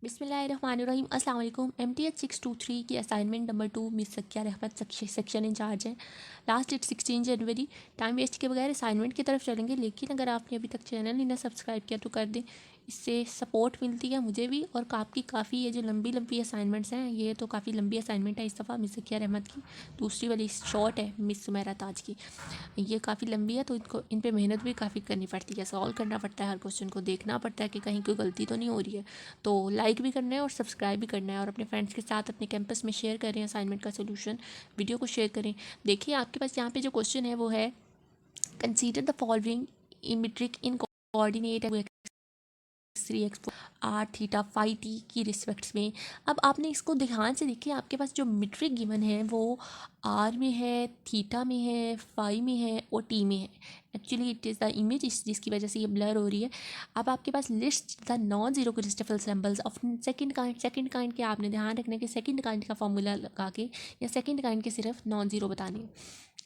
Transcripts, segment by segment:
बिस्मिल्लाहिर्रहमानिर्रहीम अस्सलाम वालेकुम। MTH 623 की असाइनमेंट नंबर 2 मिस सकिया रहमत सेक्शन इंचार्ज हैं। लास्ट डेट 16 जनवरी। टाइम वेस्ट के बगैर असाइनमेंट की तरफ चलेंगे, लेकिन अगर आपने अभी तक चैनल ही ना सब्सक्राइब किया तो कर दें, इससे सपोर्ट मिलती है मुझे भी और आपकी काफ़ी। ये जो लंबी लंबी असाइनमेंट्स हैं, ये तो काफ़ी लंबी असाइनमेंट है इस दफ़ा मिस सकिया रहमत की। दूसरी वाली शॉर्ट है मिस सुमेरा ताज की। ये काफ़ी लंबी है तो इनको इन पे मेहनत भी काफ़ी करनी पड़ती है, सॉल्व करना पड़ता है, हर क्वेश्चन को देखना पड़ता है कि कहीं कोई गलती तो नहीं हो रही है। तो लाइक भी करना है और सब्सक्राइब भी करना है और अपने फ्रेंड्स के साथ अपने कैंपस में शेयर करें असाइनमेंट का सोल्यूशन, वीडियो को शेयर करें। देखिए आपके पास यहाँ पे जो क्वेश्चन है वो है, consider the following metric in coordinate three x r theta phi t की रिस्पेक्ट्स में। अब आपने इसको ध्यान से देखिए, आपके पास जो मीट्रिक गिवन है वो आर में है, थीटा में है, फाई में है और टी में है। Actually it is the image जिसकी वजह से ये ब्लर हो रही है। अब आपके पास list the non zero Christoffel symbols of second kind के आपने ध्यान रखना है कि सेकंड काइंड का फॉर्मूला लगा के या सेकंड काइंड के सिर्फ नॉन जीरो बताने हैं।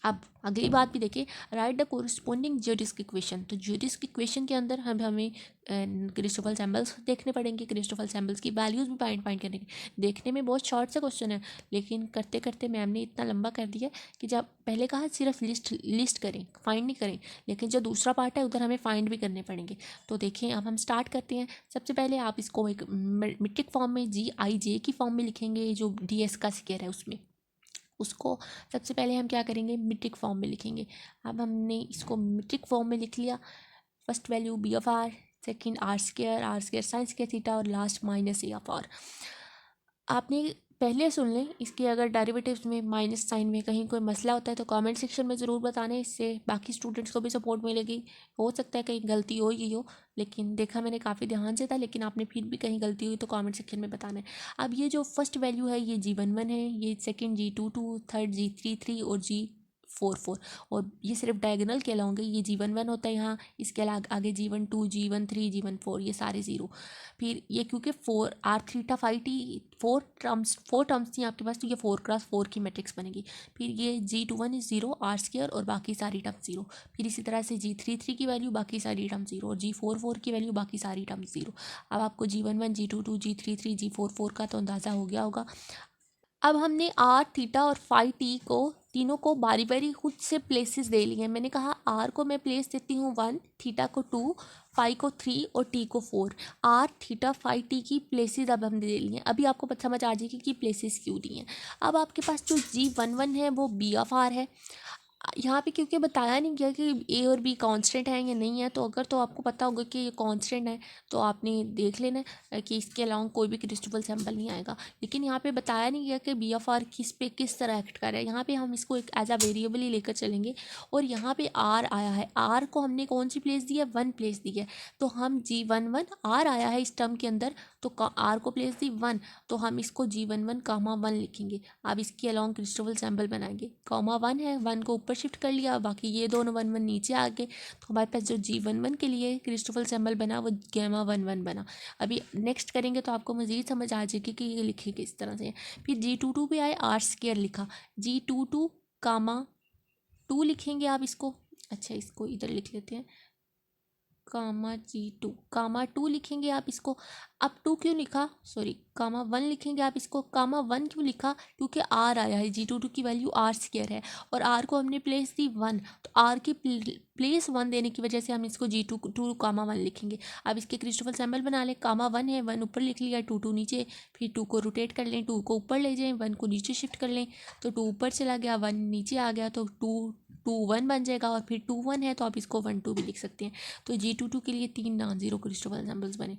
अब अगली बात भी देखिए, राइट द कोरिस्पोंडिंग ज्योडिस्क इक्वेशन। तो ज्योडिस्क इक्वेशन के अंदर हमें क्रिस्टोफल सैम्बल्स देखने पड़ेंगे, क्रिस्टोफल सैम्बल्स की वैल्यूज़ भी फाइंड करने की। देखने में बहुत शॉर्ट सा क्वेश्चन है, लेकिन करते करते मैम ने इतना लंबा कर दिया कि जब पहले कहा सिर्फ लिस्ट करें, फाइंड नहीं करें, लेकिन जो दूसरा पार्ट है उधर हमें फाइंड भी करने पड़ेंगे। तो देखिए अब हम स्टार्ट करते हैं। सबसे पहले आप इसको एक मीट्रिक फॉर्म में GIJ की फॉर्म में लिखेंगे, जो DS का स्क्वायर है उसमें। उसको सबसे पहले हम क्या करेंगे, मीट्रिक फॉर्म में लिखेंगे। अब हमने इसको मीट्रिक फॉर्म में लिख लिया। First value B(r), second r square sine square theta और लास्ट -A(r). आपने पहले सुन लें, इसके अगर डेरिवेटिव्स में माइनस साइन में कहीं कोई मसला होता है तो कमेंट सेक्शन में ज़रूर बताना, इससे बाकी स्टूडेंट्स को भी सपोर्ट मिलेगी। हो सकता है कहीं गलती हो गई हो, लेकिन देखा मैंने काफ़ी ध्यान से था, लेकिन आपने फिर भी कहीं गलती हुई तो कमेंट सेक्शन में बताना है। अब ये जो फर्स्ट वैल्यू है ये G11 है, ये सेकंड G22, थर्ड G33 और G44। और ये सिर्फ डायगोनल के अलाउंगे, ये G11 होता है यहाँ, इसके आगे G12, G13, G14 ये सारे ज़ीरो। फिर ये क्योंकि 4 r theta phi t 4 terms थी आपके पास, तो ये 4x4 की मैट्रिक्स बनेगी। फिर ये G21 इज 0, R² और बाकी सारी टर्म्स 0। फिर इसी तरह से G33 की वैल्यू बाकी सारी टर्म्स 0 और G44 की वैल्यू बाकी सारी टर्म्स 0। अब आपको G11, G22, G33, G44 का तो अंदाज़ा हो गया होगा। अब हमने आर थीटा और फाई टी को तीनों को बारी बारी खुद से प्लेसेस दे लिए हैं। मैंने कहा आर को मैं प्लेस देती हूँ 1, थीटा को 2, फाई को 3 और टी को 4। आर थीटा फाई टी की प्लेसेस अब हमने दे लिए हैं। अभी आपको समझ आ जाएगी कि प्लेसेस क्यों दी हैं। अब आपके पास जो G11 है वो B(r) है। यहाँ पे क्योंकि बताया नहीं गया कि A और B कांस्टेंट हैं या नहीं है, तो अगर तो आपको पता होगा कि ये कांस्टेंट है तो आपने देख लेना कि इसके अलावा कोई भी क्रिस्टफल सैम्पल नहीं आएगा। लेकिन यहाँ पे बताया नहीं गया कि B(r) किस पे किस तरह एक्ट कर रहा है। यहाँ पे हम इसको एक एज अ वेरिएबल ही लेकर चलेंगे और यहाँ पे R आया है, R को हमने कौन सी प्लेस दी है, 1 प्लेस दी है। तो हम G11 R आया है इस टर्म के अंदर, तो R को प्लेस दी 1, तो हम इसको G11 कामा 1 लिखेंगे। अब इसके अलावा क्रिस्टफल सैम्पल बनाएंगे, कॉमा 1 है, 1 को ऊपर शिफ्ट कर लिया, बाकी ये दोनों 1 1 नीचे आ गए, तो हमारे पास जो G11 के लिए क्रिस्टोफल सिंबल बना वो Γ11 बना। अभी नेक्स्ट करेंगे तो आपको मज़ीद समझ आ जाएगी कि ये लिखेंगे इस तरह से। फिर G22 पे आए, R² लिखा, G22 कामा 2 लिखेंगे आप इसको। अच्छा इसको इधर लिख लेते हैं, कामा 2 लिखेंगे आप इसको। अब 2 क्यों लिखा, सॉरी कामा 1 लिखेंगे आप इसको। कामा 1 क्यों लिखा, क्योंकि R आया है, G22 की वैल्यू R² है और R को हमने प्लेस दी 1, तो R की प्लेस 1 देने की वजह से हम इसको G22 कामा 1 लिखेंगे। अब इसके क्रिस्टोफल सैम्बल बना लें, कामा 1 है, 1 ऊपर लिख लिया, 2 नीचे, फिर 2 को रोटेट कर लें, 2 को ऊपर ले जाएं, 1 को नीचे शिफ्ट कर लें, तो 2 ऊपर चला गया, 1 नीचे आ गया, तो 2 1 बन जाएगा और फिर 2 1 है तो आप इसको 1 2 भी लिख सकते हैं। तो G22 के लिए 3 नॉन जीरो क्रिस्टोफल सैम्पल्स बने।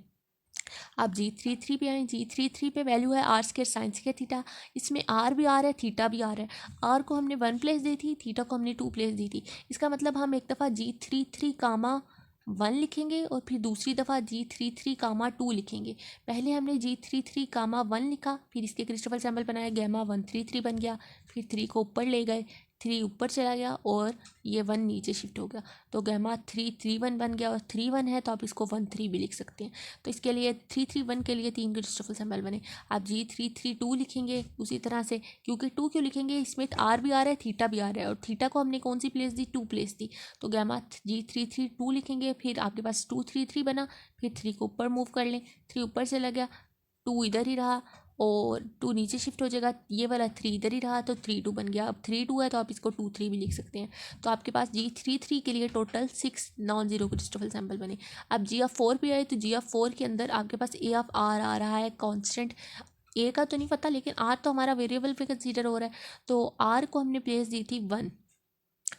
अब G33 पे आए, G33 पे वैल्यू है R² साइन स्क्वायर थीटा। इसमें R भी R है, थीटा भी R है। R को हमने 1 प्लेस दी थी, थीटा को हमने 2 प्लेस दी थी। इसका मतलब हम एक दफ़ा G33 कामा 1 लिखेंगे और फिर दूसरी दफ़ा G33 कामा 2 लिखेंगे। पहले हमने G33 कामा 1 लिखा, फिर इसके क्रिस्टोफल सैम्पल बनाया, Γ133 बन गया, फिर 3 को ऊपर ले गए, 3 ऊपर चला गया और ये 1 नीचे शिफ्ट हो गया, तो Γ331 बन गया और 3 1 है तो आप इसको 1 3 भी लिख सकते हैं। तो इसके लिए 331 के लिए 3 क्रिस्टोफल सिंबल बने। आप G332 लिखेंगे उसी तरह से, क्योंकि 2 क्यों लिखेंगे, इसमें R भी आ रहा है, थीटा भी आ रहा है और थीटा को हमने कौन सी प्लेस दी, 2 प्लेस दी, तो Γ332 लिखेंगे। फिर आपके पास 2 3 3 बना, फिर 3 को ऊपर मूव कर लें, 3 ऊपर चला गया, 2 इधर ही रहा और 2 नीचे शिफ्ट हो जाएगा, ये वाला 3 इधर ही रहा तो 3 2 बन गया। अब 3 2 है तो आप इसको 2 3 भी लिख सकते हैं। तो आपके पास G3 के लिए total 6 non zero Christoffel sample बने। अब G4 पे आए तो G4 के अंदर आपके पास A ऑफ R आ रहा है कॉन्स्टेंट। ए का तो नहीं पता लेकिन आर तो हमारा वेरिएबल पे कंसीडर हो रहा है, तो आर को हमने प्लेस दी थी 1।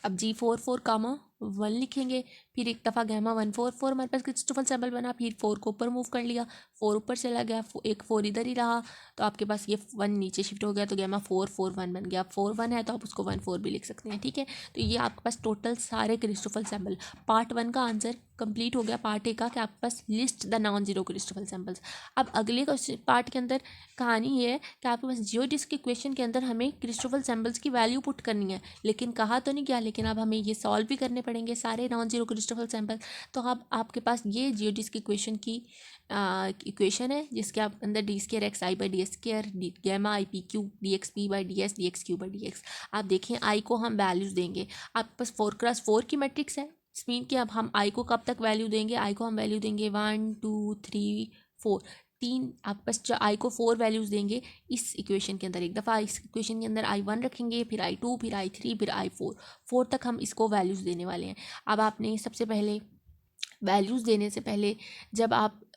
अब G4 कामा 1 लिखेंगे, फिर एक दफ़ा गैमा 144 हमारे पास क्रिस्टोफल सैंपल बना, फिर 4 को ऊपर मूव कर लिया, 4 ऊपर चला गया, एक 4 इधर ही रहा तो आपके पास ये 1 नीचे शिफ्ट हो गया तो गैमा 4 4 1 बन गया। 4 1 है तो आप उसको 1 4 भी लिख सकते हैं, ठीक है। तो ये आपके पास टोटल सारे क्रिस्टोफल सैंपल, पार्ट 1 का आंसर कंप्लीट हो गया। पार्ट ए का कि आपके पास list the non zero Christoffel samples. अब अगले पार्ट के अंदर कहानी ये है कि आपके पास जियोडिस्क के क्वेश्चन के अंदर हमें क्रिस्टोफल सैंपल्स की वैल्यू पुट करनी है, लेकिन कहा तो नहीं गया, लेकिन अब हमें ये सॉल्व भी करने पड़ेंगे सारे नॉन जीरो क्रिस्टोफल सैंपल। तो अब आपके पास ये जियोडिस्क के क्वेश्चन की इक्वेशन है जिसके आप अंदर d square x i by d s square gamma i p q d x p by d x q by d x. आप देखें आई को हम वैल्यूज़ देंगे, आपके पास 4x4 की मैट्रिक्स है, मीन कि अब हम आई को कब तक वैल्यू देंगे, आई को हम वैल्यू देंगे 1 2 3 4, 3 आपके पास आई को 4 वैल्यूज़ देंगे इस इक्वेशन के अंदर। एक दफ़ा इस इक्वेशन के अंदर I1 रखेंगे, फिर I2, फिर I3, फिर I4, 4 तक हम इसको वैल्यूज़ देने वाले हैं। अब आपने सबसे पहले वैल्यूज़ देने से पहले जब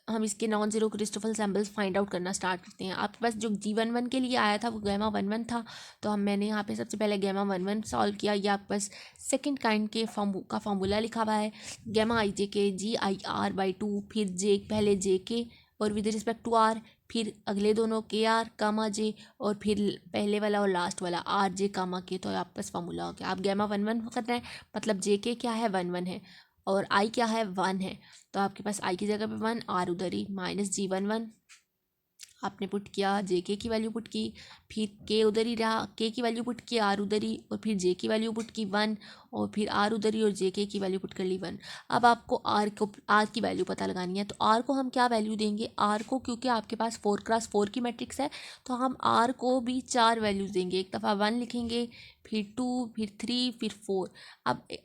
हम इसके non zero Christoffel samples find out करना स्टार्ट करते हैं। आपके पास जो G11 के लिए आया था वो गैमा 11 था, तो मैंने यहाँ पे सबसे पहले गैमा 11 सॉल्व किया। ये आपके पास सेकंड काइंड के का फार्मूला लिखा हुआ है, गैमा आई जे के GIR/2, फिर जे पहले जे के और विद रिस्पेक्ट टू आर, फिर अगले दोनों के आर कामा जे, और फिर पहले वाला और लास्ट वाला आर जे कामा के। तो आपके पास फार्मूला हो गया। आप गैमा 11 करना है, मतलब जे के क्या है 11 है और आई क्या है 1 है, तो आपके पास आई की जगह पे 1, आर उधर ही माइनस G11 आपने पुट किया, जे के की वैल्यू पुट की, फिर के उधर ही रहा, के की वैल्यू पुट की आर उधर ही, और फिर जे की वैल्यू पुट की 1, और फिर आर उधर ही और जे के की वैल्यू पुट कर ली 1। अब आपको आर की वैल्यू पता लगानी है, तो आर को हम क्या वैल्यू देंगे, आर को क्योंकि आपके पास 4x4 की मैट्रिक्स है तो हम आर को भी 4 वैल्यूज़ देंगे। एक दफ़ा 1 लिखेंगे, फिर 2, फिर 3, फिर 4।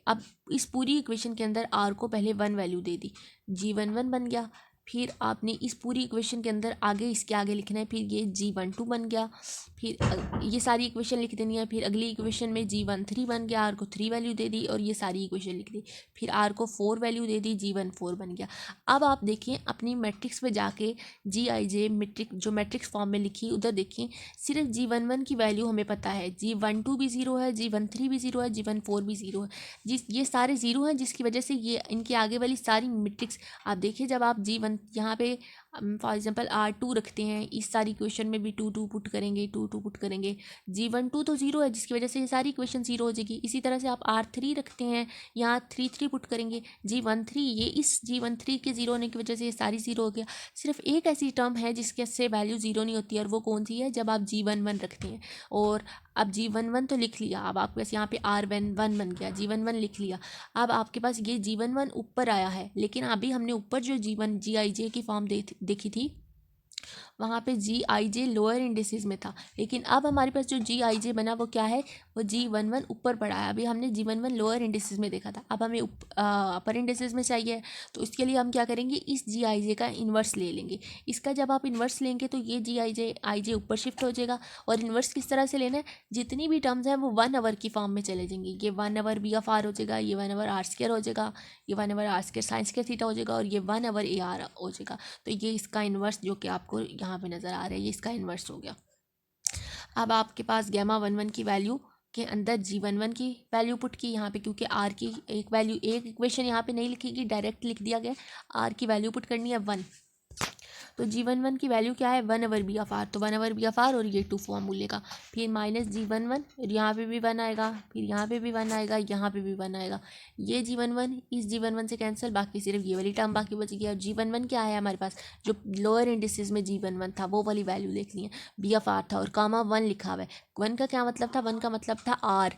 अब इस पूरी इक्वेशन के अंदर आर को पहले 1 वैल्यू दे दी, G11 बन गया। फिर आपने इस पूरी इक्वेशन के अंदर आगे इसके आगे लिखना है, फिर ये G12 बन गया, फिर ये सारी इक्वेशन लिख देनी है। फिर अगली इक्वेशन में G13 बन गया, आर को 3 वैल्यू दे दी और ये सारी इक्वेशन लिख दी, फिर आर को 4 वैल्यू दे दी, G14 बन गया। अब आप देखिए अपनी मैट्रिक्स पे जाके GIJ जो मैट्रिक्स फॉर्म में लिखी उधर देखिए, सिर्फ G11 की वैल्यू हमें पता है, G12 भी 0 है, G13 भी 0 है, G14 भी 0 है, ये सारे 0 हैं, जिसकी वजह से ये इनके आगे वाली सारी मैट्रिक्स आप देखिए। जब आप G1 यहाँ पे फॉर एग्जांपल R2 रखते हैं, इस सारी इक्वेशन में भी 2 2 पुट करेंगे, 2 2 पुट करेंगे, G12 तो 0 है जिसकी वजह से ये सारी इक्वेशन 0 हो जाएगी। इसी तरह से आप R3 रखते हैं, यहाँ 3 3 पुट करेंगे, G13 ये इस G13 के 0 होने की वजह से ये सारी 0 हो गया। सिर्फ एक ऐसी टर्म है जिसके से वैल्यू 0 नहीं होती है, और वो कौन सी है, जब आप G11 रखते हैं। और अब G11 तो लिख लिया, अब आपके पास यहाँ पे R1 बन गया, G11 लिख लिया। अब आपके पास ये G11 ऊपर आया है, लेकिन अभी हमने ऊपर जो GIJ की फॉर्म देखी थी वहाँ पे GIJ लोअर इंडिसेस में था, लेकिन अब हमारे पास जो GIJ बना वो क्या है, वो G11 ऊपर पड़ा है। अभी हमने G11 लोअर इंडिसेस में देखा था, अब हमें अपर इंडिसेस में चाहिए, तो इसके लिए हम क्या करेंगे, इस GIJ का इन्वर्स ले लेंगे। इसका जब आप इन्वर्स लेंगे तो ये GIJ ऊपर शिफ्ट हो जाएगा। और इन्वर्स किस तरह से लेना है, जितनी भी टर्म्स हैं वो 1 आवर की फॉर्म में चले जाएंगे। ये 1 आवर B ऑफ R हो जाएगा, ये 1 आवर R² हो जाएगा, ये 1 आवर R² साइंस के थीटा हो जाएगा, और ये 1 आवर AR हो जाएगा। तो ये इसका इन्वर्स जो कि आपको यहाँ पे नज़र आ रहा है, ये इसका इन्वर्स हो गया। अब आपके पास गैमा 11 की वैल्यू के अंदर G11 की वैल्यू पुट की यहाँ पे, क्योंकि R की एक वैल्यू, एक इक्वेशन यहाँ पे नहीं लिखेगी, डायरेक्ट लिख दिया गया, R की वैल्यू पुट करनी है 1। तो G11 की वैल्यू क्या है, 1 आवर B ऑफ R, तो 1 आवर B ऑफ R और ये 2 फॉर्मूले का, फिर माइनस G11, यहाँ पे भी 1 आएगा, फिर यहाँ पे भी 1 आएगा, यहाँ पे भी 1 आएगा। ये G11 इस G11 से कैंसिल, बाकी सिर्फ ये वाली टर्म बाकी बच गया। और G11 क्या है हमारे पास, जो लोअर इंडिसेस में G11 था वो वाली वैल्यू लिख ली है, B ऑफ R था और कामा 1 लिखा हुआ है। 1 का क्या मतलब था, 1 का मतलब था R।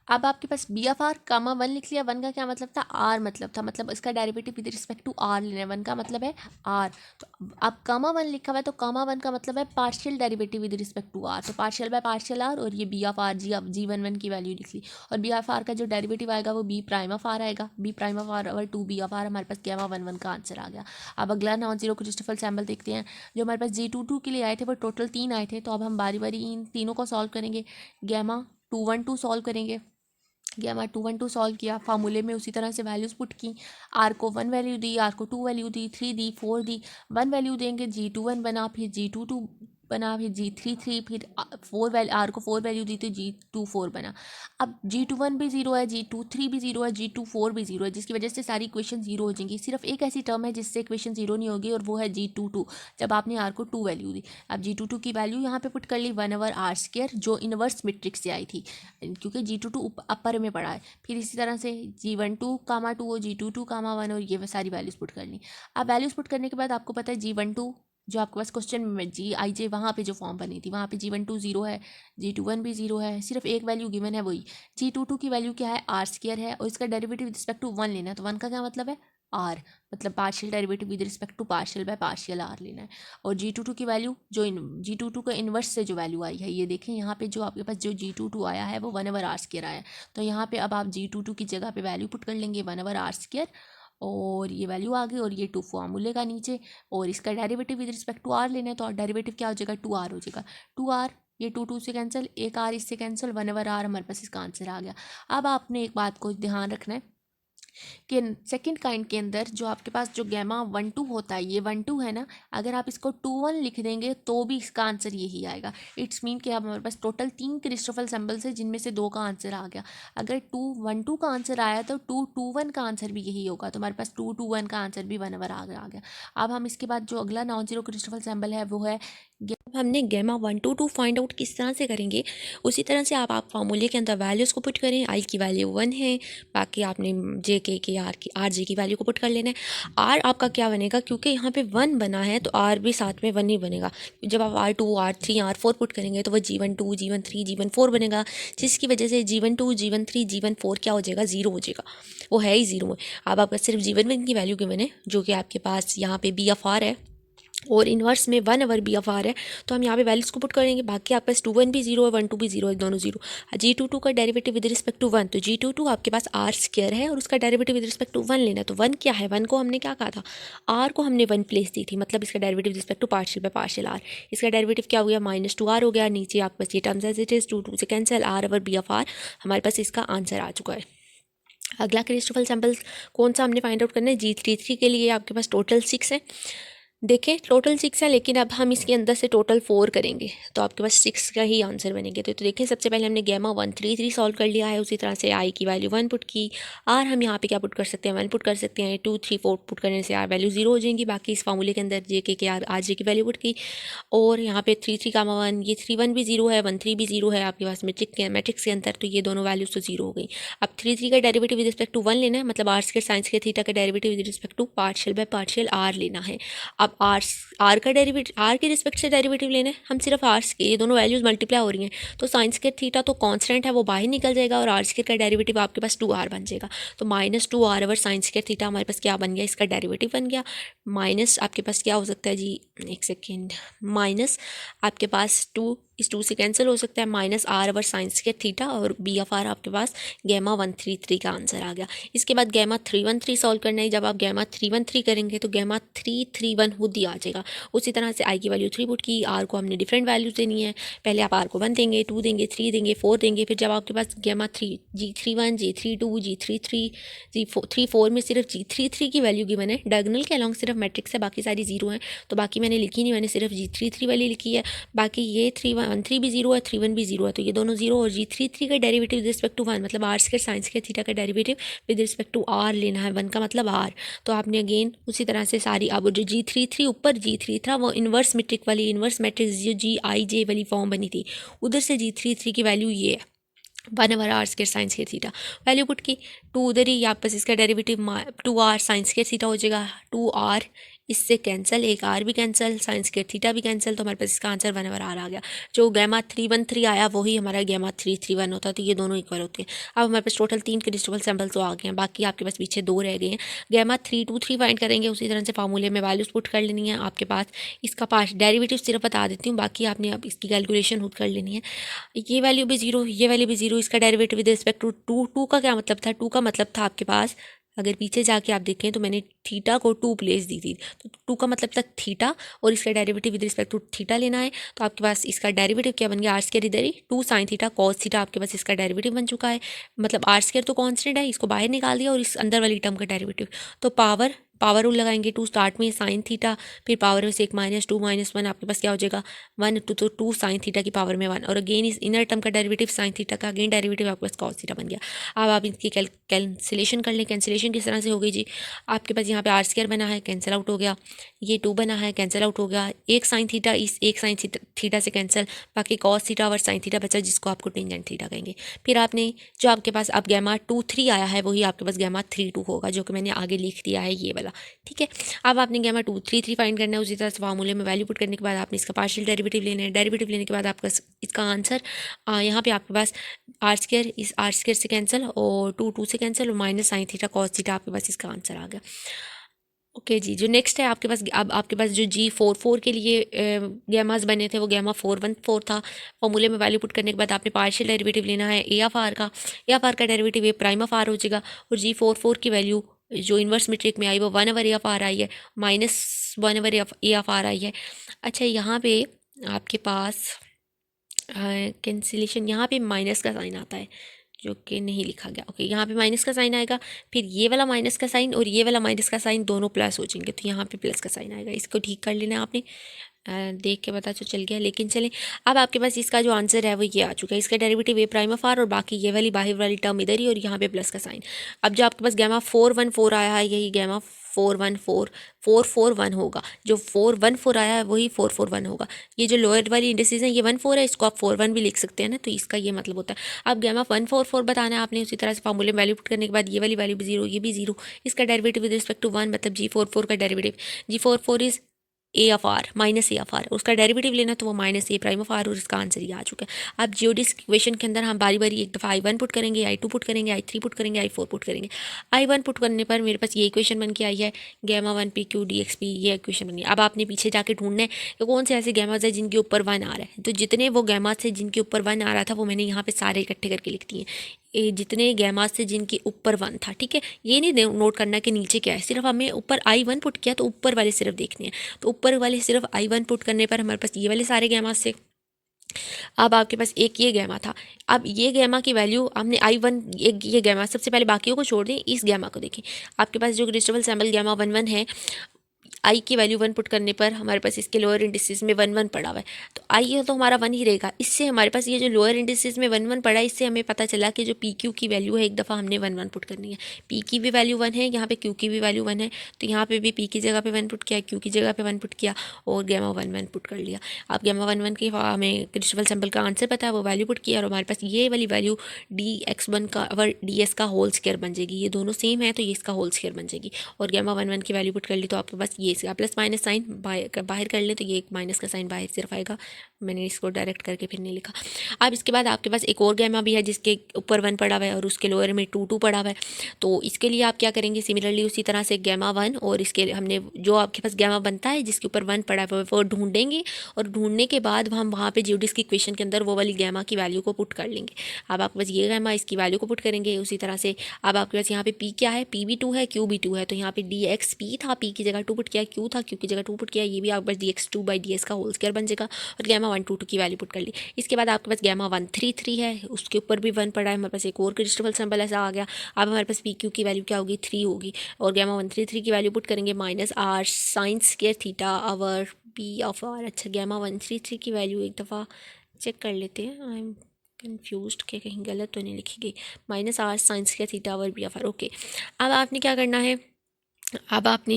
अब आपके पास B of R comma one लिख लिया। वन का क्या मतलब था, आर मतलब था, मतलब इसका derivative with respect to r लेना है। वन का मतलब है आर, तो अब कामा वन लिखा हुआ है तो कामा वन का मतलब है partial derivative with respect to r, तो पार्शियल बाय पार्शियल आर, और ये B of r g one one की वैल्यू लिख ली। और बी ऑफ आर का जो डेरिवेटिव आएगा वो बी प्राइम ऑफ आर आएगा। बी प्राइम ऑफ आर और टू बी ऑफ आर, हमारे पास गैमा वन वन का आंसर आ गया। अब अगला नॉन जीरो क्रिस्टोफर सैम्पल देखते हैं। जो हमारे पास G22 के लिए आए थे वो टोटल 3 आए थे, तो अब हम बारी बारी इन तीनों को सॉल्व करेंगे। गैमा 212 सॉल्व करेंगे। गैमा 212 सॉल्व किया, फार्मूले में उसी तरह से वैल्यूज़ पुट की। आर को 1 वैल्यू दी, आर को 2 वैल्यू दी, 3 दी, 4 दी। 1 वैल्यू देंगे, G21 बना, फिर G22 बना, फिर G33, फिर 4 वैल्यू, आर को 4 वैल्यू दी तो G24 बना। अब G21 भी ज़ीरो है, G23 भी ज़ीरो है, G24 भी ज़ीरो है, जिसकी वजह से सारी इक्वेशन ज़ीरो हो जाएंगी। सिर्फ एक ऐसी टर्म है जिससे इक्वेशन ज़ीरो नहीं होगी, और वो है G22, जब आपने आर को 2 वैल्यू दी। अब G22 की वैल्यू यहाँ पे पुट कर ली 1/r², जो इनवर्स मैट्रिक्स से आई थी, क्योंकि G22 अपर में पड़ा है। फिर इसी तरह से G12 कामा 2 और G22 कामा 1, और ये सारी वैल्यूज़ पुट करनी। अब वैल्यूज़ पुट करने के बाद आपको पता है G12 जो आपके पास क्वेश्चन में GIJ वहाँ पे जो फॉर्म बनी थी वहाँ पे G12 ज़ीरो है, G21 भी ज़ीरो है, सिर्फ एक वैल्यू गिवन है वही। G22 की वैल्यू क्या है, r² है, और इसका डेरिवेटिव विद रिस्पेक्ट टू 1 लेना है। तो 1 का क्या मतलब है, आर, मतलब partial derivative with respect to partial by partial r लेना है। और G22 की वैल्यू जो G22 का इन्वर्स से जो वैल्यू आई है, ये देखें यहाँ पे जो आपके पास जो G22 आया है वो 1/r² आया है। तो यहाँ पे अब आप G22 की जगह पे वैल्यू पुट कर लेंगे 1/r², और ये वैल्यू आ गई, और ये 2 फॉर्मूले का नीचे, और इसका derivative with respect to r लेना है। तो डेरिवेटिव क्या हो जाएगा, 2r हो जाएगा। 2r, ये 2 से कैंसिल, एक r इससे कैंसिल, 1/r हमारे पास इसका आंसर आ गया। अब आपने एक बात को ध्यान रखना है कि सेकंड काइंड के अंदर जो आपके पास जो गैमा 1-2 होता है, ये 1-2 है ना, अगर आप इसको 2-1 लिख देंगे तो भी इसका आंसर यही आएगा। इट्स मीन कि अब हमारे पास टोटल 3 क्रिस्टोफल सिंबल्स है, जिनमें से 2 का आंसर आ गया। अगर 2-1-2 का आंसर आया तो 2-2-1 का आंसर भी यही होगा, तो हमारे पास 2-2-1 का आंसर भी 1/आ गया। अब हम इसके बाद जो अगला नॉन जीरो क्रिस्टोफल सिंबल है वो है, हमने गैमा 1-2 फाइंड आउट किस तरह से करेंगे, उसी तरह से आप फार्मूले के अंदर वैल्यूज़ को पुट करें। आई की वैल्यू 1 है, बाकी आपने जे के आर जे की वैल्यू को पुट कर लेना है। आर आपका क्या बनेगा, क्योंकि यहाँ पे 1 बना है तो आर भी साथ में 1 ही बनेगा। जब आप R2 R3 R4 पुट करेंगे तो वह G12 G13 G14 बनेगा, जिसकी वजह से G12 G13 G14 क्या हो जाएगा, ज़ीरो हो जाएगा, वो है ही ज़ीरो। अब आपका सिर्फ G11 की वैल्यू गिवन है, जो कि आपके पास यहाँ पे बी ऑफ आर है, और इन्वर्स में 1/b है, तो हम यहाँ पे वैल्यूज़ को पुट करेंगे। बाकी आपके पास 2-1 भी जीरो है, 1-2 भी जीरो है, दोनों जीरो। G22 का डेरिवेटिव विद रिस्पेक्ट टू 1, तो G22 आपके पास r² है, और उसका डेरिवेटिव विद रिस्पेक्ट टू 1 लेना है। तो 1 क्या है, 1 को हमने क्या कहा था, r को हमने 1 प्लेस दी थी, मतलब इसका derivative with respect to partial by partial r. इसका डेरिवेटिव क्या हो गया, -2r हो गया। नीचे आपके पास ये टर्म्स एज इट इज़, 2 से कैंसिल, r/b हमारे पास इसका आंसर आ चुका है। अगला क्रिस्टोफल सैम्पल कौन सा हमने फाइंड आउट करना है, G33 के लिए आपके पास टोटल 6 है। देखें टोटल 6 है, लेकिन अब हम इसके अंदर से टोटल 4 करेंगे तो आपके पास 6 का ही आंसर बनेंगे। तो देखें सबसे पहले हमने गैमा 133 सॉल्व कर लिया है, उसी तरह से आई की वैल्यू 1 पुट की। आर हम यहाँ पे क्या पुट कर सकते हैं, 1 पुट कर सकते हैं। 2 3 4 पुट करने से आर वैल्यू 0 हो जाएंगी। बाकी इस फार्मूले के अंदर जे के आर जे की वैल्यू पुट की, और यहाँ पे 3 3 1, ये 3 1 भी 0 है, 1 3 भी 0 है आपके पास मैट्रिक्स के अंदर, तो ये दोनों वैल्यूज तो 0 हो गई। अब 3 3 का डेरिवेटिव विद रिस्पेक्ट टू 1 लेना है, मतलब r² साइंस के थीटा का derivative with respect to partial by partial r लेना है। अब आर का डेरिवेटिव, आर के रिस्पेक्ट से डेरिवेटिव लेना है, हम सिर्फ आर के, ये दोनों वैल्यूज मल्टीप्लाई हो रही हैं, तो साइंस के थीटा तो कांस्टेंट है, वो बाहर निकल जाएगा, और r² का डेरिवेटिव आपके पास 2r बन जाएगा। तो -2r ओवर साइंस के थीटा हमारे पास क्या बन गया, इसका डेरिवेटिव बन गया। माइनस आपके पास क्या हो सकता है जी, एक सेकेंड, माइनस आपके पास 2 इस 2 से कैंसिल हो सकता है, -r ओवर साइंस के थीटा, और बी ऑफ आर आपके पास गैमा 133 का आंसर आ गया। इसके बाद गैमा 313 सॉल्व करना है। जब आप गैमा 313 करेंगे तो गैमा 331 खुद ही आ जाएगा। उसी तरह से आई की वैल्यू 3 पुट की, आर को हमने डिफरेंट वैल्यूज देनी है। पहले आप आर को 1 देंगे, 2 देंगे, 3 देंगे, 4 देंगे। फिर जब आपके पास gamma 3 G31 G32 G33 G34 में सिर्फ G33 की वैल्यू गिवन है, डायगोनल के अलॉन्ग सिर्फ मैट्रिक्स है, बाकी सारी जीरो हैं, तो बाकी मैंने लिखी नहीं, मैंने सिर्फ G33 वाली लिखी है। बाकी ये 313 भी जीरो है, 31 भी जीरो है, तो ये दोनों जीरो। और G33 का डेरिवेटिव विद रिस्पेक्ट टू 1, मतलब r² साइंस के थीटा का derivative with respect to r लेना है, 1 का मतलब r। तो आपने अगेन उसी तरह से सारी, अब जो G33 ऊपर G3 था वो इन्वर्स मैट्रिक्स वाली, इन्वर्स मैट्रिक्स जो GIJ वाली फॉर्म बनी थी, उधर से G33 की वैल्यू ये है 1/r² साइंस के थीटा, वैल्यू पुट की। 2 उधर ही, यहाँ पर इसका डेरिवेटिव 2r साइंस के थीटा हो जाएगा, 2r इससे कैंसिल, एक आर भी कैंसिल, साइन स्क्वायर थीटा भी कैंसिल, तो हमारे पास इसका आंसर 1/r आ गया। जो गैमा 313 आया वही हमारा गैमा 331 होता है, तो ये दोनों इक्वल होते हैं। अब हमारे पास टोटल 3 क्रिस्टल सैंपल्स तो आ गए हैं, बाकी आपके पास पीछे 2 रह गए हैं। गैमा 323 फाइंड करेंगे, उसी तरह से फार्मूले में वैल्यूज पुट कर लेनी है आपके पास। इसका पास डेरिवेटिव सिर्फ बता देती हूँ, बाकी आपने अब इसकी कैलकुलेशन खुद कर लेनी है। ये वैल्यू भी जीरो, ये वैल्यू भी जीरो, इसका derivative with respect to two. Two का क्या मतलब था? टू का मतलब था आपके पास, अगर पीछे जाके आप देखें तो मैंने थीटा को 2 प्लेस दी थी, तो 2 का मतलब था थीटा, और इसका derivative with respect to theta लेना है। तो आपके पास इसका डेरिवेटिव क्या बन गया? आर स्क्वायर इधर ही 2 साइन थीटा कॉस थीटा, आपके पास इसका डेरिवेटिव बन चुका है। मतलब आर स्क्वायर तो कांस्टेंट है, इसको बाहर निकाल दिया और इस अंदर वाली टर्म का डेरिवेटिव, तो पावर रूल लगाएंगे। 2 स्टार्ट में साइन थीटा, फिर पावर में से एक -2 -1, आपके पास क्या हो जाएगा 1 2, तो 2 साइन थीटा की पावर में 1, और अगेन इस इनर टर्म का डेरिवेटिव साइन थीटा का अगेन डेरिवेटिव आपके पास कॉस थीटा बन गया। अब आप इसकी कैंसिलेशन कर लें। कैंसिलेशन किस तरह से हो गई जी? आपके पास यहाँ पे आर स्क्वायर बना है, कैंसिल आउट हो गया, ये 2 बना है, कैंसिल आउट हो गया, एक साइन थीटा इस एक साइन थीटा से कैंसिल, बाकी कॉस थीटा और साइन थीटा बचा, जिसको आपको टेंजेंट थीटा कहेंगे। फिर आपने जो आपके पास अब गैमा 23 आया है वही आपके पास गैमा 32 होगा, जो कि मैंने आगे लिख दिया है ये वाला, ठीक है। अब आपने गैमा 233 फाइंड करना है, उसी तरह से फार्मूले में वैल्यू पुट करने के बाद आपने इसका पार्शियल डेरिवेटिव लेना है। डेरिवेटिव लेने के बाद आपका इसका आंसर यहाँ पे आपके पास आर स्क्वायर, इस आर स्क्वायर से कैंसिल और 2 से कैंसिल, और minus sine theta cos theta, आपके पास इसका आंसर आ गया। ओके जी, जो नेक्स्ट है आपके पास, अब आपके पास जो G44 के लिए गैमास बने थे वो गैमा 414 था। फॉर्मूले में वैल्यू पुट करने के बाद आपने पार्शियल डेरिवेटिव लेना है ए ऑफ आर का। ए ऑफ आर का derivative A prime of r हो जाएगा, और G44 की वैल्यू जो इन्वर्स मेट्रिक में आई वो 1/a/r आई है, -1/a/r आई है। अच्छा, यहाँ पे आपके पास कैंसिलेशन, यहाँ पे माइनस का साइन आता है जो कि नहीं लिखा गया। ओके, यहाँ पे माइनस का साइन आएगा, फिर ये वाला माइनस का साइन और ये वाला माइनस का साइन दोनों प्लस हो जाएंगे, तो यहाँ पे प्लस का साइन आएगा। इसको ठीक कर लेना आपने, देख के पता तो चल गया। लेकिन चलें, अब आपके पास इसका जो आंसर है वो ये आ चुका है। इसका derivative A prime of r, और बाकी ये वाली बाहर वाली टर्म इधर ही, और यहाँ पे प्लस का साइन। अब जो आपके पास गैमा 414 आया है, यही गैमा 414 होगा। जो 414 आया है वही 441 होगा। ये जो लोअर वाली इंडिसेस है ये 14 है, इसको आप 41 भी लिख सकते हैं ना, तो इसका ये मतलब होता है। अब गैमा 144 बताना है आपने, उसी तरह से फॉर्मूले में वैल्यू पुट करने के बाद ये वाली वैल्यू भी जीरो, ये भी जीरो, इसका डेरिवेटिव विद रिस्पेक्ट टू 1, मतलब G44 का derivative, G44 is A of r minus A of r, उसका डेरिवेटिव लेना तो वो minus A prime of r, और इसका आंसर ये आ चुका है। अब जियोडिस इक्वेशन के अंदर हम बारी बारी एक दफ़ा I1 पुट करेंगे, I2 पुट करेंगे, I3 पुट करेंगे, I4 पुट करेंगे। I1 पुट करने पर मेरे पास ये इक्वेशन बन के आई है, गैमा 1 PQ DXP, ये इक्वेशन बनी। अब आपने पीछे जाके ढूंढना है कि कौन से ऐसे गैमाज है जिनके ऊपर 1 आ रहा है, तो जितने वो गैमाज थे जिनके ऊपर 1 आ रहा था वो मैंने यहाँ पे सारे इकट्ठे करके लिख दिए। जितने गैमास थे जिनके ऊपर 1 था, ठीक है। ये नहीं नोट करना कि नीचे क्या है, सिर्फ हमें ऊपर I1 पुट किया तो ऊपर वाले सिर्फ देखने हैं, तो ऊपर वाले सिर्फ I1 पुट करने पर हमारे पास ये वाले सारे गैमास थे। अब आपके पास एक ये गैमा था, अब ये गैमा की वैल्यू हमने I1, ये गैमा, सबसे पहले बाकियों को छोड़ दें, इस गैमा को देखें। आपके पास जो क्रिस्टल सैंपल गैमा 1 है, आई की वैल्यू 1 पुट करने पर हमारे पास इसके लोअर इंडिसेस में 1 पड़ा हुआ है, तो आई तो हमारा 1 ही रहेगा। इससे हमारे पास ये जो लोअर इंडिसेस में 1 पड़ा है, इससे हमें पता चला कि जो पी क्यू की वैल्यू है एक दफ़ा हमने 1 पुट करनी है। पी की भी वैल्यू 1 है, यहाँ पे क्यू की भी वैल्यू 1 है, तो यहाँ पे भी पी की जगह पे 1 पुट किया, क्यू की जगह पे 1 पुट किया, और गैमा 1 पुट कर लिया। अब गैमा 1 की हमें क्रिस्टल सैंपल का आंसर पता है, वो वैल्यू पुट किया, और हमारे पास ये वाली वैल्यू DX1 का और DS का होल स्क्वायर बन जाएगी। ये दोनों सेम है तो ये इसका होल स्क्वायर बन जाएगी, और गैमा 1 की वैल्यू पुट कर ली तो आपके पास ये इसका प्लस माइनस साइन बाहर कर ले, तो ये एक माइनस का साइन बाहर सिर्फ आएगा, मैंने इसको डायरेक्ट करके फिर नहीं लिखा। अब इसके बाद आपके पास एक और गैमा भी है जिसके ऊपर 1 पड़ा हुआ है और उसके लोअर में 2 पड़ा हुआ है, तो इसके लिए आप क्या करेंगे, सिमिलरली उसी तरह से गैमा 1, और इसके लिए हमने जो आपके पास गैमा बनता है जिसके ऊपर 1 पड़ा है वो ढूंढेंगे, और ढूंढने के बाद हम वहाँ पे जियोडिस की इक्वेशन के अंदर वो वाली गैमा की वैल्यू को पुट कर लेंगे। अब आपके पास ये गैमा, इसकी वैल्यू को पुट करेंगे उसी तरह से। अब आपके पास यहाँ पे पी क्या है, पी भी 2 है, क्यू भी 2 है, तो यहाँ पे DXP था, पी की जगह 2 पुट किया, क्यू था, क्यू की जगह 2 पुट किया, ये भी आपके पास DX2/DS का होल स्क्वायर बन जाएगा, और गैमा 122 की वैल्यू पुट कर ली। इसके बाद आपके पास गैमा 133 है, उसके ऊपर भी 1 पड़ा है, हमारे पास एक और क्रिस्टल सैंपल ऐसा आ गया। अब हमारे पास PQ की वैल्यू क्या होगी, 3 होगी, और गैमा 133 की वैल्यू पुट करेंगे -r sine square theta over P of R। अच्छा, गैमा 133 की वैल्यू एक दफ़ा चेक कर लेते हैं, आई एम कन्फ्यूज्ड कि कहीं गलत तो नहीं लिखी गई, -r sine square theta over P of R। Okay, अब आपने क्या करना है, अब आपने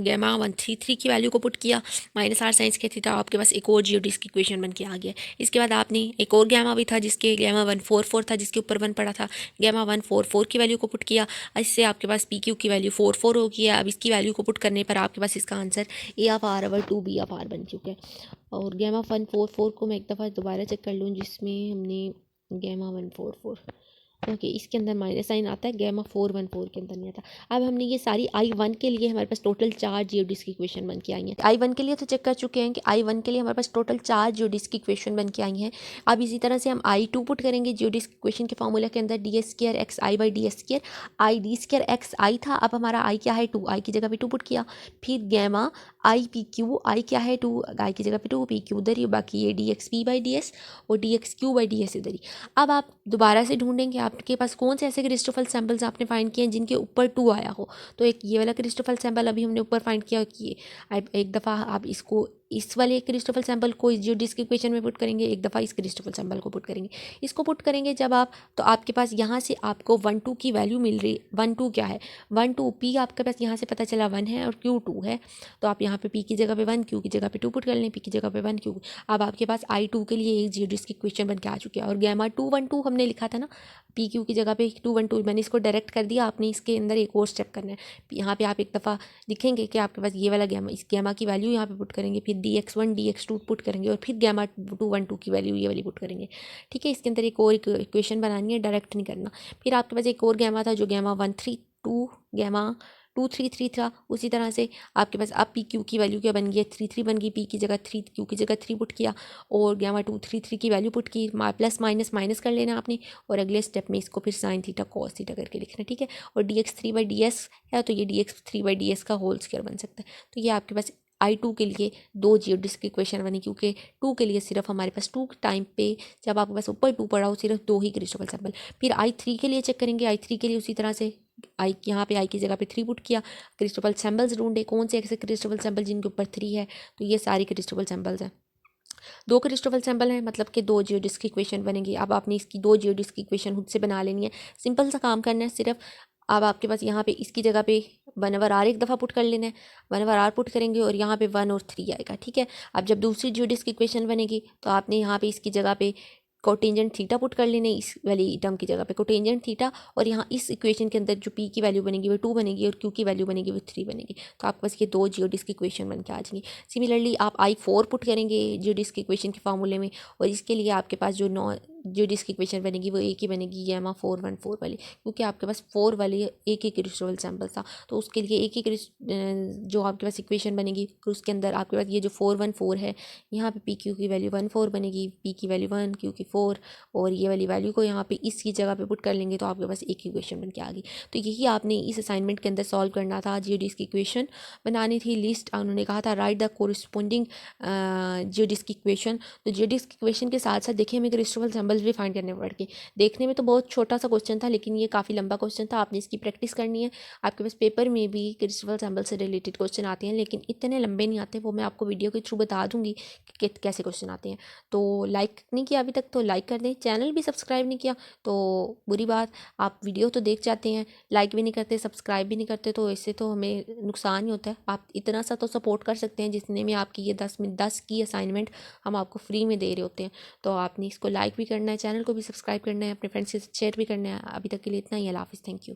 गैमा 133 की वैल्यू को पुट किया, -r साइंस के थीटा, आपके पास एक और जियोडिस्क की इक्वेशन बन के आ गया। इसके बाद आपने एक और गैमा भी था जिसके गैमा 144 था जिसके ऊपर 1 पड़ा था, गैमा 144 की वैल्यू को पुट किया। इससे आपके पास पी क्यू की वैल्यू 44 हो गई है। अब इसकी वैल्यू को पुट करने पर आपके पास इसका आंसर A/R/2 B/R बन चुका है। और गैमा 144 को मैं एक दफ़ा दोबारा चेक कर लूँ जिसमें हमने गैमा 144 ओके इसके अंदर माइनस साइन आता है, गैमा 414 के अंदर नहीं आता। अब हमने ये सारी I1 के लिए हमारे पास टोटल 4 जियोडिस्क की इक्वेशन बन के आई हैं। I1 के लिए तो चेक कर चुके हैं कि I1 के लिए हमारे पास टोटल 4 जियोडिस्क की इक्वेशन बन के आई हैं। अब इसी तरह से हम I2 पुट करेंगे जियोडिस्क इक्वेशन के फॉर्मूला के अंदर, ds² xi/ds², i d² xi था। अब हमारा i क्या है 2, i की जगह पे 2 पुट किया। फिर गैमा i/pq, i क्या है 2, i की जगह पे 2, pq उधर ही, बाकी ये dxp/ds और dxq/ds इधर ही। अब आप दोबारा से ढूंढेंगे आपके पास कौन से ऐसे क्रिस्टोफल सैंपल्स आपने फाइंड किए हैं जिनके ऊपर 2 आया हो। तो एक ये वाला क्रिस्टोफल सैंपल अभी हमने ऊपर फाइंड किया कि एक दफ़ा आप इसको इस वाले क्रिस्टोफल सैंपल को इस जियोडिस्क इक्वेशन में पुट करेंगे, एक दफ़ा इस क्रिस्टोफल सैंपल को पुट करेंगे। इसको पुट करेंगे जब आप, तो आपके पास यहाँ से आपको 1 2 की वैल्यू मिल रही। 1 2 क्या है, 1 2 पी आपके पास यहाँ से पता चला 1 है और क्यू 2 है। तो आप यहाँ पे पी की जगह पे 1, क्यू की जगह पे 2 पुट कर लें, पी की जगह पे 1 क्यू। अब आपके पास I2 के लिए एक जियोडिस्क इक्वेशन बन के आ चुकी है। और गैमा 212 हमने लिखा था ना, पी क्यू की जगह पे 212, मैंने इसको डायरेक्ट कर दिया। आपने इसके अंदर एक और स्टेप करना है। यहाँ पे आप एक दफ़ा लिखेंगे कि आपके पास ये वाला गैमा, इस गैमा की वैल्यू यहाँ पे पुट करेंगे, फिर dx1 dx2 पुट करेंगे और फिर गैमा 212 की वैल्यू ये वाली पुट करेंगे। ठीक है, इसके अंदर एक और इक्वेशन बनानी है, डायरेक्ट नहीं करना। फिर आपके पास एक और गैमा था जो गैमा 132 गैमा 233 था। उसी तरह से आपके पास अब पी क्यू की वैल्यू क्या बन गई है, 33 बन गई। पी की जगह 3, क्यू की जगह 3 पुट किया और गैमा 233 की वैल्यू पुट की। प्लस माइनस माइनस कर लेना आपने और अगले स्टेप में इसको फिर साइन थीटा कॉस थीटा करके लिखना। ठीक है, और dx3/ds है तो ये dx3/ds का होल स्क्वायर बन सकता है। तो ये आपके पास I2 के लिए 2 जियोडिस्क इक्वेशन बनी, क्योंकि 2 के लिए सिर्फ हमारे पास 2 टाइम पे जब आपके पास ऊपर 2 पड़ा हो सिर्फ 2 ही क्रिस्टोफल सैंपल। फिर I3 के लिए चेक करेंगे। I3 के लिए उसी तरह से आई यहाँ पे आई की जगह पे 3 पुट किया। क्रिस्टोफल सैंपल्स ढूंढे, कौन से ऐसे क्रिस्टोफल सैंपल जिनके ऊपर 3 है। तो ये सारी क्रिस्टोफल सैंपल्स हैं। 2 क्रिस्टोफल सैंपल हैं, मतलब कि 2 जियोडिस्क की इक्वेशन बनेगी। अब आपने इसकी 2 जियोडिस्क की इक्वेशन खुद से बना लेनी है। सिंपल सा काम करना है सिर्फ। अब आपके पास यहाँ पे इसकी जगह पे 1/r एक दफ़ा पुट कर लेना है। 1/r पुट करेंगे और यहाँ पे 1 और 3 आएगा। ठीक है, अब जब दूसरी जियोडिस्क की इक्वेशन बनेगी तो आपने यहाँ पे इसकी जगह पे कोटेंजेंट थीटा पुट कर लेने, इस वाली टर्म की जगह पे कोटेंजेंट थीटा। और यहाँ इस इक्वेशन के अंदर जो पी की वैल्यू बनेगी वो 2 बनेगी और क्यू की वैल्यू बनेगी वो 3 बनेगी। तो आपके पास ये 2 जियोडिस्क की इक्वेशन बन के आ जाएंगी। सिमिलरली आप I4 पुट करेंगे जियोडिस्क की इक्वेशन के फार्मूले में, और इसके लिए आपके पास जो जियोडिस्क की इक्वेशन बनेगी वो एक ही बनेगी, गैमा 414 वाली, क्योंकि आपके पास 4 वाली एक ही क्रिस्टोफल सैंपल था। तो उसके लिए एक ही जो आपके पास इक्वेशन बनेगी उसके अंदर आपके पास ये जो 414 है, यहाँ पे पी क्यू की वैल्यू 14 बनेगी, पी की वैल्यू 1, क्यू की 4, और ये वाली वैल्यू को यहाँ पे इसकी जगह पे पुट कर लेंगे तो आपके पास एक इक्वेशन बन के आ गई। तो यही आपने इस असाइनमेंट के अंदर सॉल्व करना था। जियोडिस्क की इक्वेशन बनानी थी। लिस्ट उन्होंने कहा था राइट द कोरिस्पोंडिंग जियोडिस्क इक्वेशन। तो जियोडिस्क इक्वेशन के साथ साथ देखिए हमें क्रिस्टोफल सैंपल्स भी फाइंड करने पड़ गए। देखने में तो बहुत छोटा सा क्वेश्चन था लेकिन ये काफ़ी लंबा क्वेश्चन था। आपने इसकी प्रैक्टिस करनी है। आपके पास पेपर में भी क्रिस्टोफल सैंपल से रिलेटेड क्वेश्चन आते हैं लेकिन इतने लंबे नहीं आते। वो मैं आपको वीडियो के थ्रू बता दूंगी कि कैसे क्वेश्चन आते हैं। तो लाइक नहीं किया अभी तक तो लाइक कर दें। चैनल भी सब्सक्राइब नहीं किया तो बुरी बात, आप वीडियो तो देख जाते हैं, लाइक भी नहीं करते, सब्सक्राइब भी नहीं करते, तो इससे तो हमें नुकसान ही होता है। आप इतना सा तो सपोर्ट कर सकते हैं जितने में आपकी ये 10 की असाइनमेंट हम आपको फ्री में दे रहे होते हैं। तो आपने इसको लाइक भी करना है, चैनल को भी सब्सक्राइब करना है, अपने फ्रेंड्स के साथ शेयर भी करना है। अभी तक के लिए इतना ही। अल्लाह हाफिज़, थैंक यू।